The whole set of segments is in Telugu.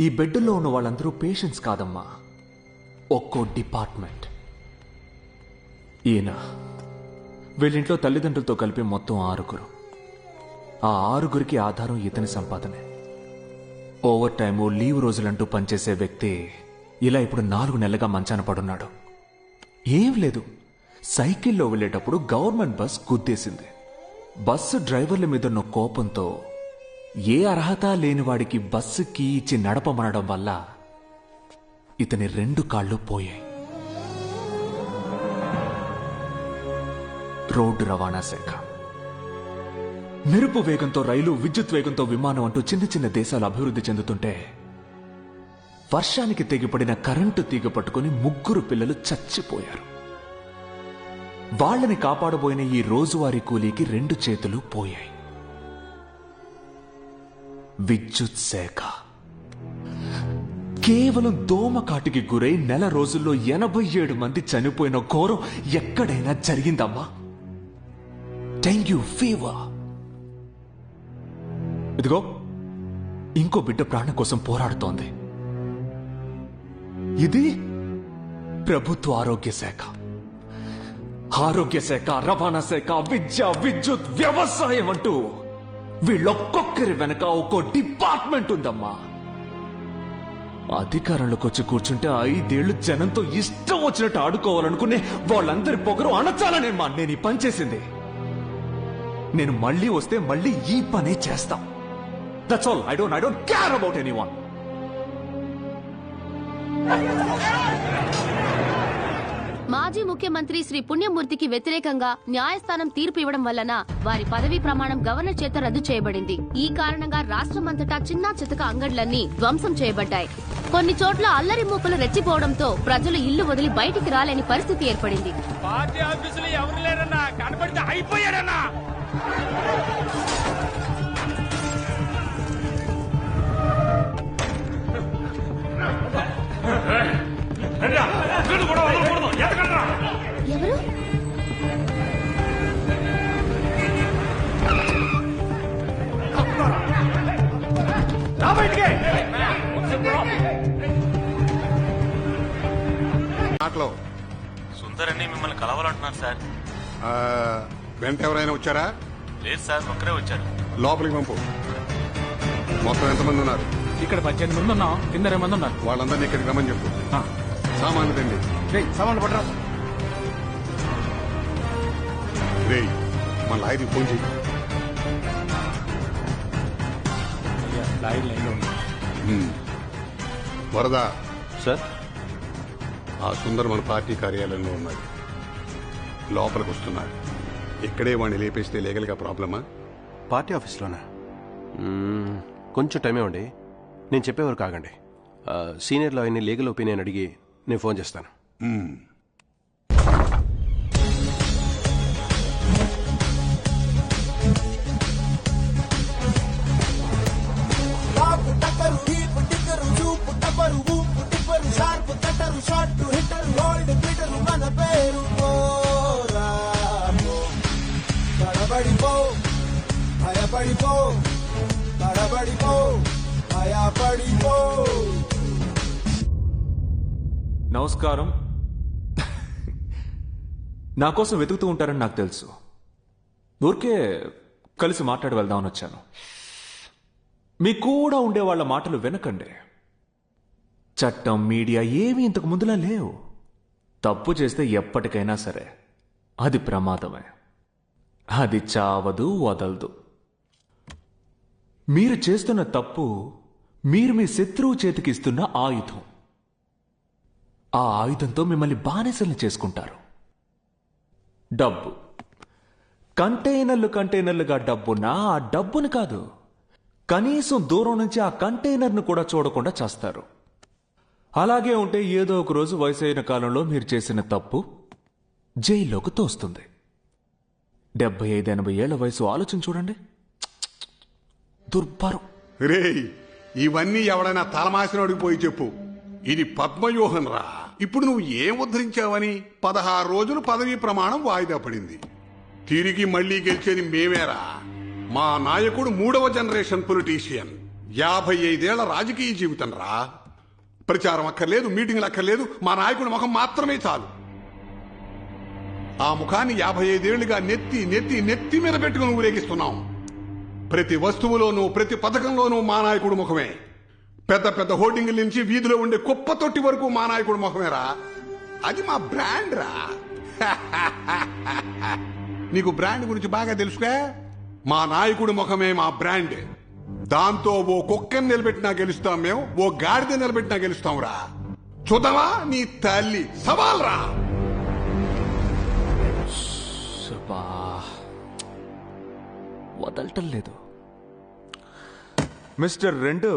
ఈ బెడ్లో ఉన్న వాళ్ళందరూ పేషెంట్స్ కాదమ్మా, ఒక్కో డిపార్ట్మెంట్. ఈయన వీళ్ళింట్లో తల్లిదండ్రులతో కలిపి మొత్తం 6. ఆ 6 ఆధారం ఇతని సంపాదనే. ఓవర్ టైము, లీవ్ రోజులంటూ పనిచేసే వ్యక్తి ఇలా ఇప్పుడు 4 నెలలుగా మంచాన పడున్నాడు. ఏం లేదు, సైకిల్లో వెళ్ళేటప్పుడు గవర్నమెంట్ బస్ గుద్దేసింది. బస్సు డ్రైవర్ల మీదున్న కోపంతో ఏ అర్హత లేని వాడికి బస్సు కీ ఇచ్చి నడపమనడం వల్ల ఇతని 2 కాళ్ళు పోయాయి. రోడ్డు రవాణా శాఖ మెరుపు వేగంతో రైలు, విద్యుత్ వేగంతో విమానం అంటూ చిన్న చిన్న దేశాలు అభివృద్ధి చెందుతుంటే వర్షానికి తెగిపడిన కరెంటు తీగ పట్టుకుని 3 పిల్లలు చచ్చిపోయారు. వాళ్ళని కాపాడబోయిన ఈ రోజువారీ కూలీకి 2 చేతులు పోయాయి. విద్యుత్ శాఖ కేవలం దోమకాటికి గురై 1 నెల రోజుల్లో 87 మంది చనిపోయిన ఘోరం ఎక్కడైనా జరిగిందమ్మా? Dengue fever. ఇదిగో ఇంకో బిడ్డ ప్రాణం కోసం పోరాడుతోంది. ఇది ప్రభుత్వ ఆరోగ్య శాఖ. ఆరోగ్య శాఖ, రవాణా శాఖ, విద్య, విద్యుత్, వ్యవసాయం అంటూ వీళ్ళొక్కొక్కరి వెనక ఒక్కో డిపార్ట్మెంట్ ఉందమ్మా. అధికారంలోకి వచ్చి కూర్చుంటే 5 ఏళ్లు జనంతో ఇష్టం వచ్చినట్టు ఆడుకోవాలనుకునే వాళ్ళందరి పొగరు అణచాలనేమ్మా నేను ఈ పని చేసింది. నేను మళ్ళీ వస్తే మళ్ళీ ఈ పనే చేస్తాం. That's all. I don't care about anyone. మాజీ ముఖ్యమంత్రి శ్రీ పుణ్యమూర్తికి వ్యతిరేకంగా న్యాయస్థానం తీర్పు ఇవ్వడం వలన వారి పదవీ ప్రమాణం గవర్నర్ చేత రద్దు చేయబడింది. ఈ కారణంగా రాష్ట్రమంతటా చిన్నా చితక అంగడ్లన్నీ ధ్వంసం చేయబడ్డాయి. కొన్ని చోట్ల అల్లరి మూకలు రెచ్చిపోవడంతో ప్రజలు ఇల్లు వదిలి బయటికి రాలేని పరిస్థితి ఏర్పడింది. పార్టీ ఆఫీసులు ఎవరు లేరన్నా, కనబడితే అయిపోయారన్నా. ఎవరు? సుందరన్ని మిమ్మల్ని కలవాలంటున్నారు సార్. వెంట ఎవరైనా వచ్చారా? లేదు సార్, ఒక్కరే వచ్చారు. లోపలికి పంపు. మొత్తం ఎంతమంది ఉన్నారు? ఇక్కడ 18 మంది ఉన్నాం, కింద 2 మంది ఉన్నారు. వాళ్ళందరినీ ఇక్కడికి రమ్మని చెప్పు. సామాన్లు తండి. సామాన్లు పట్టరా. రేయ్, మన లాయర్కి ఫోన్ చెయ్యి. వరదా సార్, ఆ సుందర్ మన పార్టీ కార్యాలయంలో ఉన్నాడు. లోపలికి వస్తున్నాడు. ఇక్కడే వాడిని లేపేస్తే లీగల్గా ప్రాబ్లమా? పార్టీ ఆఫీస్లోనా? కొంచెం టైం ఇవ్వండి, నేను చెప్పేవారు కాగండి. సీనియర్ లాయర్ని లీగల్ ఒపీనియన్ అడిగి నేను ఫోన్ చేస్తాను. నమస్కారం. నా కోసం వెతుకుతూ ఉంటారని నాకు తెలుసు. ఊరికే కలిసి మాట్లాడి వెళ్దామని వచ్చాను. మీ కూడా ఉండే వాళ్ళ మాటలు వినకండి. చట్టం, మీడియా ఏమీ ఇంతకు ముందులా లేవు. తప్పు చేస్తే ఎప్పటికైనా సరే అది ప్రమాదమే. అది చావదు, వదలదు. మీరు చేస్తున్న తప్పు మీరు మీ శత్రువు చేతికి ఇస్తున్న ఆయుధం. ఆ ఆయుధంతో మిమ్మల్ని బానిసల్ని చేసుకుంటారు. డబ్బు, కంటైనర్లుగా డబ్బున్నా ఆ డబ్బుని కాదు, కనీసం దూరం నుంచి ఆ కంటైనర్ను కూడా చూడకుండా చేస్తారు. అలాగే ఉంటే ఏదో ఒక రోజు వయసు అయిన కాలంలో మీరు చేసిన తప్పు జైల్లోకి తోస్తుంది. 75-80 ఏళ్ల వయసు ఆలోచన చూడండి. దుర్భరం. రేయ్, ఇవన్నీ ఎవడైనా తలమాసినోడికి పోయి చెప్పు. ఇది పద్మవ్యూహం రా. ఇప్పుడు నువ్వు ఏం ఉద్ధరించావని 16 రోజులు పదవీ ప్రమాణం వాయిదా పడింది. తిరిగి మళ్లీ గెలిచేది మేమేరా. మా నాయకుడు 3వ జనరేషన్ పొలిటీషియన్. 55 రాజకీయ జీవితం రా. ప్రచారం అక్కర్లేదు, మీటింగ్లు అక్కర్లేదు, మా నాయకుడి ముఖం మాత్రమే చాలు. ఆ ముఖాన్ని 55 నెత్తి నెత్తి నెత్తి మీద పెట్టుకుని ఊరేగిస్తున్నాం. ప్రతి వస్తువులోనూ ప్రతి పథకంలోనూ మా నాయకుడు ముఖమే. పెద్ద పెద్ద హోర్డింగ్ల నుంచి వీధిలో ఉండే కుప్ప తొట్టి వరకు మా నాయకుడు ముఖమేరా. అది మా బ్రాండ్ రా. నీకు బ్రాండ్ గురించి బాగా తెలుసుగా. మా నాయకుడి ముఖమే మా బ్రాండ్. దాంతో ఓ కుక్కని నిలబెట్టినా గెలుస్తాం మేము, ఓ గాడిద నిలబెట్టినా గెలుస్తాం రా. చూద్దామా నీ తల్లి సవాల్ రా. వదలటం లేదు మిస్టర్ రెండు.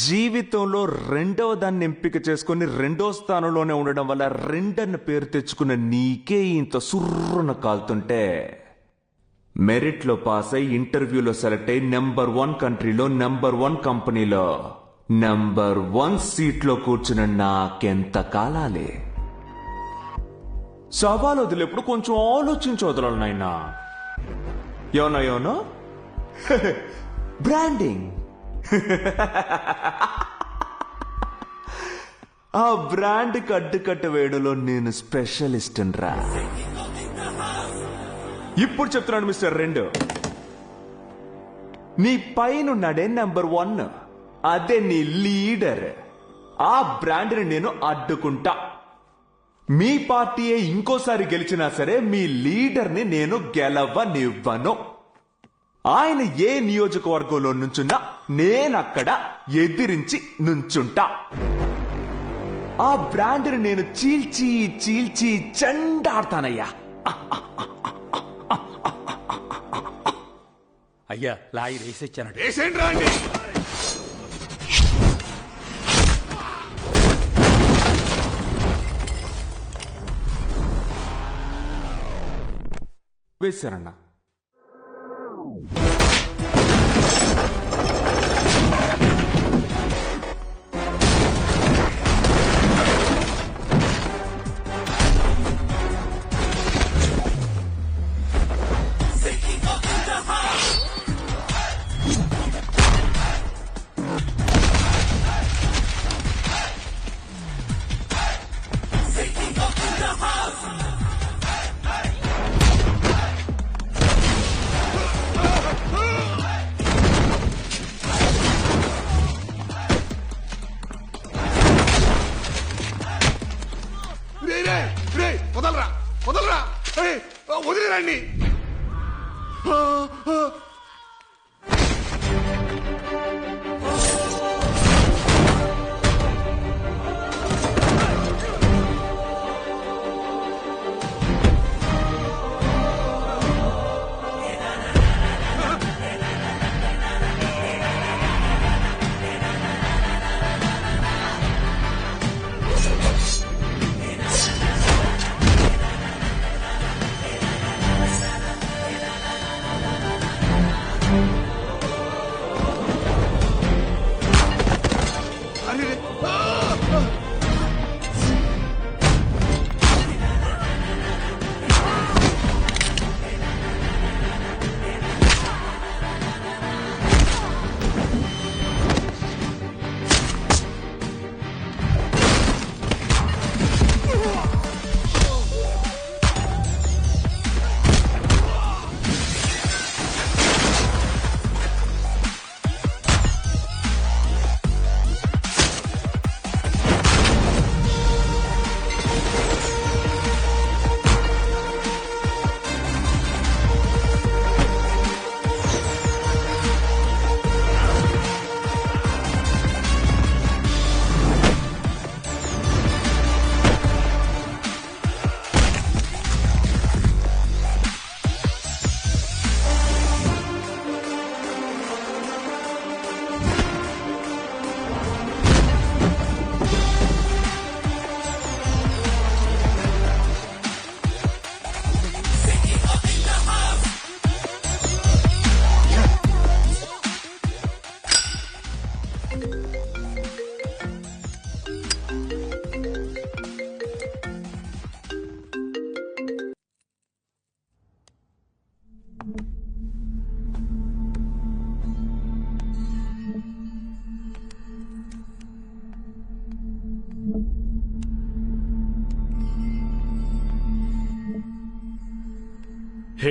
జీవితంలో రెండవ దాన్ని ఎంపిక చేసుకుని రెండో స్థానంలోనే ఉండడం వల్ల రెండన్న పేరు తెచ్చుకున్న నీకే ఇంత సుర్రున కాలుతుంటే, మెరిట్లో పాస్ అయి ఇంటర్వ్యూలో సెలెక్ట్ అయి నెంబర్ 1 కంట్రీలో నెంబర్ 1 కంపెనీలో నెంబర్ 1 సీట్లో కూర్చున్న నాకెంత కాలాలే. సవాలు వదిలేప్పుడు కొంచెం ఆలోచించి వదలాలి నాయనా. YONO branding. ఆ బ్రాండ్ అడ్డుకట్ట వేయడంలో నేను స్పెషలిస్ట్ రా. ఇప్పుడు చెప్తున్నాను మిస్టర్ రెండు, నీ పైనున్నాడే నెంబర్ 1, అదే నీ లీడర్. ఆ బ్రాండ్ని నేను అడ్డుకుంటా. మీ పార్టీయే ఇంకోసారి గెలిచినా సరే మీ లీడర్ని నేను గెలవనివ్వను. ఆయన ఏ నియోజకవర్గంలో నుంచున్నా నేనక్కడ ఎదిరించి నుంచుంటా. ఆ బ్రాండ్ని నేను చీల్చి చీల్చి చెండాడతానయ్యా. అయ్యా లాయి రేసొచ్చానట. వేసేండి రాండి. వేశారన్నా. వదలరా వదలరా, వదిలేరండి.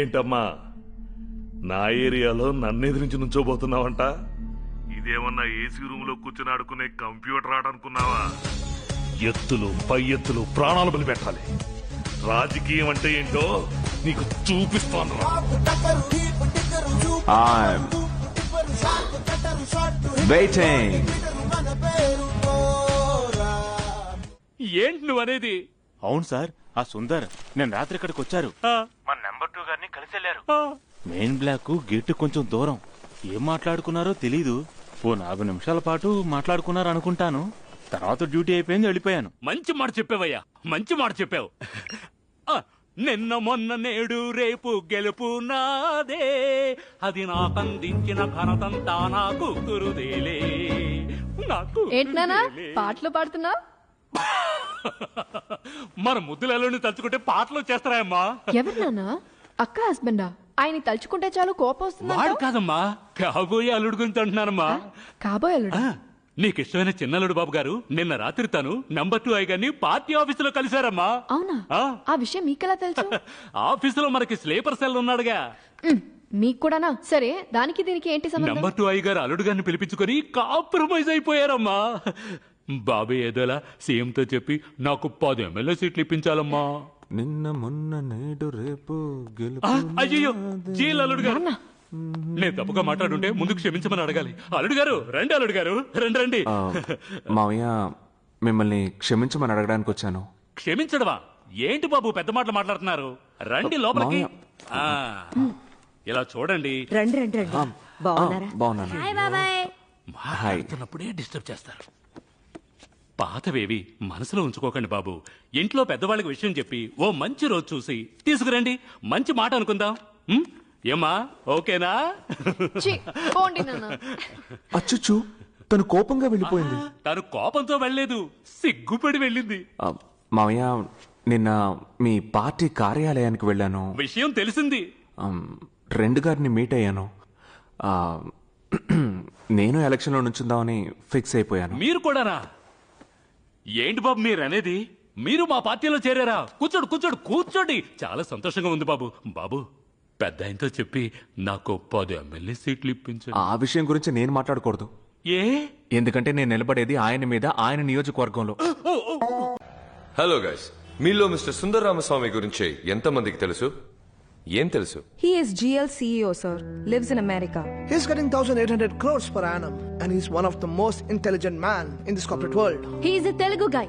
ఏంటమ్మా నా ఏరియాలో నన్ను ఎదిరించి నుంచోబోతున్నావంట? ఇదేమన్నా ఏసీ రూమ్ లో కూర్చుని ఆడుకునే కంప్యూటర్ ఆట అనుకున్నావా? ఎత్తులు పై ఎత్తులు ప్రాణాలు బలి పెట్టాలి. రాజకీయం అంటే ఏంటో నీకు చూపిస్తాను రా. I'm waiting. ఏంటి నువ్వు అనేది? అవును సార్, ఆ సుందర్ నేను రాత్రి ఇక్కడికి వచ్చారు. మన నెంబర్ 2 గారిని కలిసి వెళ్ళారు. మెయిన్ బ్లాక్ గేట్ కొంచెం దూరం. ఏం మాట్లాడుకున్నారో తెలీదు. ఓ 4 నిమిషాల పాటు మాట్లాడుకున్నారు అనుకుంటాను. తర్వాత డ్యూటీ అయిపోయింది, వెళ్ళిపోయాను. మంచి మాట చెప్పావయ్యా, మంచి మాట చెప్పావు. నిన్న మొన్న నేడు రేపు గెలుపు నాదే, అది నాకందించిన ఘనతంతా నాకు గురుదేలే. నాకు ఏంటనా పాటలు పాడుతున్నా? మన ముద్దులలోని తలుచుకుంటే పాటలు వచ్చేస్తారాయమ్మా. ఎవరు నాన్నా? అక్క హస్బెండా? ఆయన తలుచుకుంటే చాలు కోపం వస్తుంది. వాడు కాదమ్మా, కాబోయే అల్లుడు గురించి అంటున్నానమ్మా. కాబోయే అల్లుడు? నీకు ఇష్టమైన చిన్నల్లుడు బాబు గారు నిన్న రాత్రి తను నెంబర్ 2 గారిని పార్టీ ఆఫీసులో కలిశారమ్మా. అవునా? ఆ విషయం మీకెలా తెలుసు? ఆఫీసులో మనకి స్లీపర్ సెల్ ఉన్నాడుగా. మీకు కూడానా? సరే, దానికి దీనికి ఏంటి సంబంధం? నెంబర్ 2 గారు అల్లుడు గారిని పిలిపించుకొని కాంప్రమైజ్ అయిపోయారమ్మా. బాబే ఏదోలా సీఎంతో చెప్పి నాకు 10 ఎమ్మెల్యే సీట్లు ఇప్పించాలమ్మా. నిన్న మొన్న నేడు రేపు అయ్యో జీల్ అల్లుడు గారు, నేను తప్పుగా మాట్లాడుంటే ముందుకు క్షమించమని అడగాలి. అల్లుడు గారు రండి, అల్లుడు గారు రండి రండి. మావయ్య, మిమ్మల్ని క్షమించమని అడగడానికి వచ్చాను. క్షమించడమా? ఏంటి బాబు పెద్ద మాటలు మాట్లాడుతున్నారు? రండి లోపలికి. ఇలా చూడండి. రండి రండి రండి. బాగున్నారా? బాగున్నాను. మాట్లాడుతున్నప్పుడే డిస్టర్బ్ చేస్తారు. పాతవేవి మనసులో ఉంచుకోకండి బాబు. ఇంట్లో పెద్దవాళ్ళకి విషయం చెప్పి ఓ మంచి రోజు చూసి తీసుకురండి. మంచి మాట అనుకుందాం. ఏమ్మా, ఓకేనా? అచ్చుచ్చు, తను కోపంగా వెళ్ళిపోయింది. తను కోపంతో వెళ్ళలేదు, సిగ్గుపడి వెళ్ళింది. మావయ్య, నిన్న మీ పార్టీ కార్యాలయానికి వెళ్ళాను. విషయం తెలిసింది. 2 గారిని మీట్ అయ్యాను. నేను ఎలక్షన్లో నుంచుందామని ఫిక్స్ అయిపోయాను. మీరు కూడానా? ఏంటి బాబు మీరు అనేది? మీరు మా పార్టీలో చేరారా? కూర్చోడు కూర్చోడు కూర్చోండి. చాలా సంతోషంగా ఉంది బాబు. బాబు, పెద్ద ఆయనతో చెప్పి నాకు 10 ఎమ్మెల్యే సీట్లు ఇప్పించండి. ఆ విషయం గురించి నేను మాట్లాడకూడదు. ఏ? ఎందుకంటే నేను నిలబడేది ఆయన మీద, ఆయన నియోజకవర్గంలో. హలో గైస్, మీలో మిస్టర్ సుందర్ రామస్వామి గురించి ఎంతమందికి తెలుసు? ఏం తెలుసు? He is GL CEO, sir. Lives in America. He's getting 1,800 crores per annum, and he's one of the most intelligent man in this corporate world. He is a Telugu guy.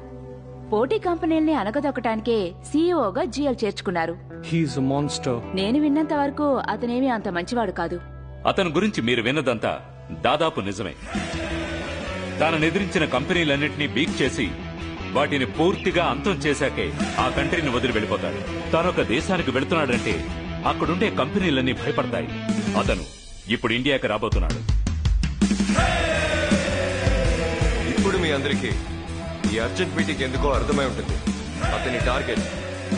పోటీ కంపెనీల్ని అనగదొక్కటానికే సీఈఓగా జీఎల్ చేర్చుకున్నారు. He's a monster. నేను విన్నంత వరకు అతనేమీ అంత మంచివాడు కాదు. అతని గురించి మీరు విన్నదంతా దాదాపు నిజమే. తనను ఎదిరించిన కంపెనీలన్నింటినీ బీక్ చేసి వాటిని పూర్తిగా అంతం చేశాకే ఆ కంట్రీని వదిలి వెళ్ళిపోతాడు. తానొక దేశానికి వెళుతున్నాడంటే అక్కడుండే కంపెనీలన్నీ భయపడతాయి. అతను ఇప్పుడు ఇండియాకి రాబోతున్నాడు. ఇప్పుడు మీ అందరికీ ఈ అర్జెంట్ మీటింగ్ ఎందుకో అర్థమై ఉంటుంది. అతని టార్గెట్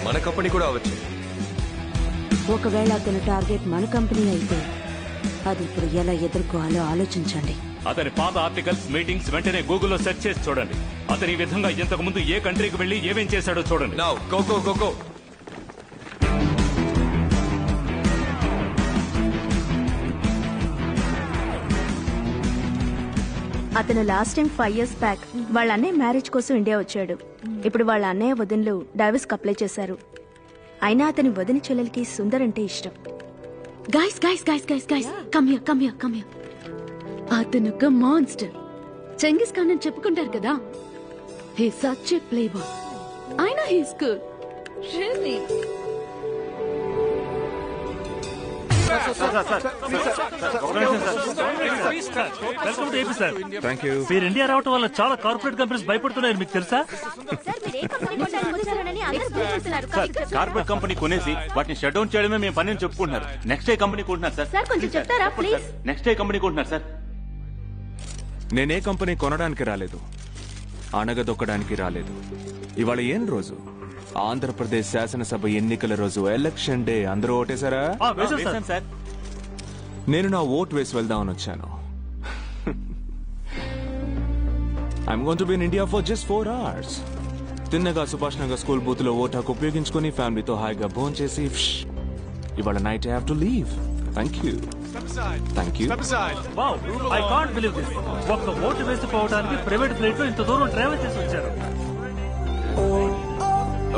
మన కంపెనీ కూడా అవ్వచ్చు. ఒకవేళ అతని టార్గెట్ మన కంపెనీ అయితే అది ఇప్పుడు ఎలా ఎదుర్కోవాలో ఆలోచించండి. అతని పాత ఆర్టికల్స్, మీటింగ్స్ వెంటనే గూగుల్లో సెర్చ్ చేసి చూడండి. అతని ఈ విధంగా ఇంతకు ముందు ఏ కంట్రీకి వెళ్లి ఏమేం చేశాడో చూడండి. Now, go, go, go, go. అతను లాస్ట్ టైం 5 years బ్యాక్ వాళ్ళ అన్నయ్య మ్యారేజ్ కోసం ఇండియా వచ్చాడు. ఇప్పుడు వాళ్ళ అన్నయ్య వదినలు డైవర్స్ అప్లై చేశారు. అయినా అతని వదిన చెల్లెలకి సుందర్ అంటే ఇష్టం. Guys guys guys guys guys come here come here come here. అతను ఒక మాన్స్టర్. చెంగిస్ ఖాన్ అని చెప్పుకుంటారు కదా. He such a play boy. అయినా హీస్ గుడ్. రియల్లీ. మీరు ఇండియా రావటం వల్ల చాలా కార్పొరేట్ కంపెనీస్ భయపడుతున్నాయి, మీకు తెలుసా? కార్పొరేట్ కంపెనీ కొనేసి వాటిని షట్ డౌన్ చేయడమే మేము పని చెప్పుకుంటున్నారు. నెక్స్ట్ ఏ కంపెనీ కొంటున్నారు సార్? కొంచెం చెప్తారా ప్లీజ్? నెక్స్ట్ ఏ కంపెనీ కొంటున్నారు సార్? నేనే కంపెనీ కొనడానికి రాలేదు, అణగదొక్కడానికి రాలేదు. ఇవాళ ఏం రోజు? ఆంధ్రప్రదేశ్ శాసనసభ ఎన్నికల రోజు, ఎలక్షన్ డే. అందరూ ఓటేశారా? సార్, నేను నా ఓట్ వేసి వెళ్దామని వచ్చాను. I'm going to be in India for just 4 hours. తిన్నగా సుభాష్ నగర్ స్కూల్ బూత్ లో ఓటు హక్కు ఉపయోగించుకుని ఫ్యామిలీతో హాయిగా భోంచేసి ఇవాళ night I have to leave. Thank you. Thank you. I can't believe this. ఒక్క ఓటు వేసిపోవడానికి ప్రైవేట్ ఫ్లైట్ లో ఇంత దూరం ట్రావెల్ చేసి వచ్చారు.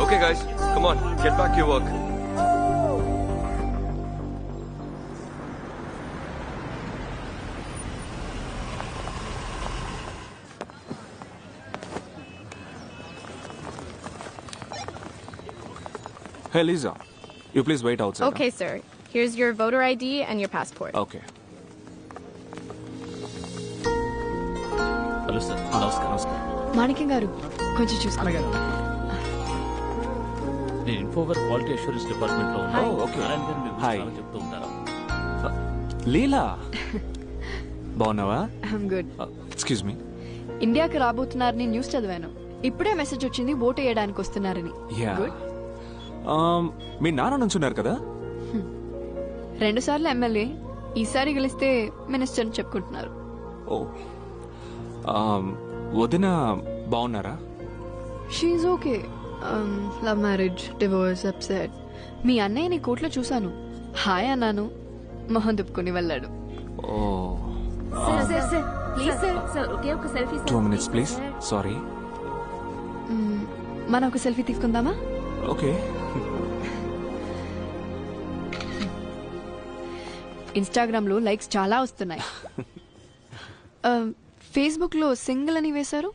Okay guys, come on, get back your work. Hey Lisa, you please wait outside. Okay, sir. Here's your voter ID and your passport. Okay. Hello sir, నమస్కారం. మాణిక్యం గారు కొంచెం చూసుకోండి. నేను ఇన్ఫోవర్ క్వాలిటీ అష్యూరెన్స్ డిపార్ట్మెంట్ లో ఉన్నాను. okay. నారాయణ గారు మీ గురించి Hi. చాలా చెప్తూ ఉంటారు. లీలా, బాగున్నావా? I'm good. Excuse me. ఇండియాకి రాబోతున్నారని న్యూస్ చదివాను. ఇప్పుడే మెసేజ్ వచ్చింది ఓటు వేయడానికి వస్తున్నారని. యా. గుడ్. మీ నాన్న నుంచున్నారు కదా? 2 సార్లు ఎమ్మెల్యే, ఈసారి గెలిస్తే మినిస్టర్ అని చెప్పుకుంటున్నారు. ఓ, వదిన బాగున్నారా? షీఈ్ okay. Love marriage, divorce, upset. మీ అన్నయ్యని కోర్టులో చూశాను. హాయ్ అన్నాను, మొహం తిప్పుకొని వెళ్ళాడు. ఓ, ప్లీజ్ సార్, ఒకే ఒక సెల్ఫీ 2 minutes ప్లీజ్. సారీ. మనం ఒక సెల్ఫీ తీసుకుందామా? ఓకే. ఇన్స్టాగ్రామ్ లో లైక్స్ చాలా వస్తున్నాయి. ఫేస్బుక్ లో సింగిల్ అని వేశారు.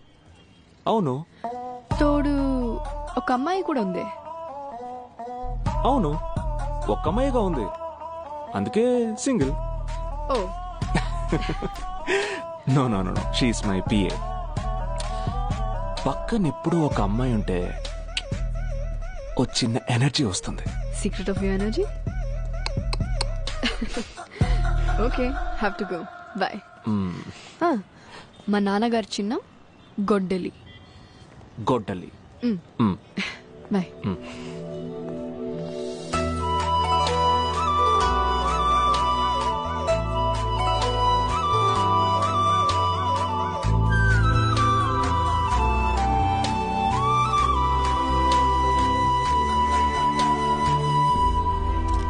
అవును. తోడు ఒక అమ్మాయి కూడా ఉంది. అవును, ఒక్క అమ్మాయిగా ఉంది, అందుకే single. Oh, no no no, she is my PA. పక్కన ఎప్పుడు ఒక అమ్మాయి ఉంటే ఓ చిన్న ఎనర్జీ వస్తుంది. Secret of your energy. Okay, have to go. Bye. మా నాన్నగారు చిన్న గొడ్డలి. గొడ్డలి. బాయ్.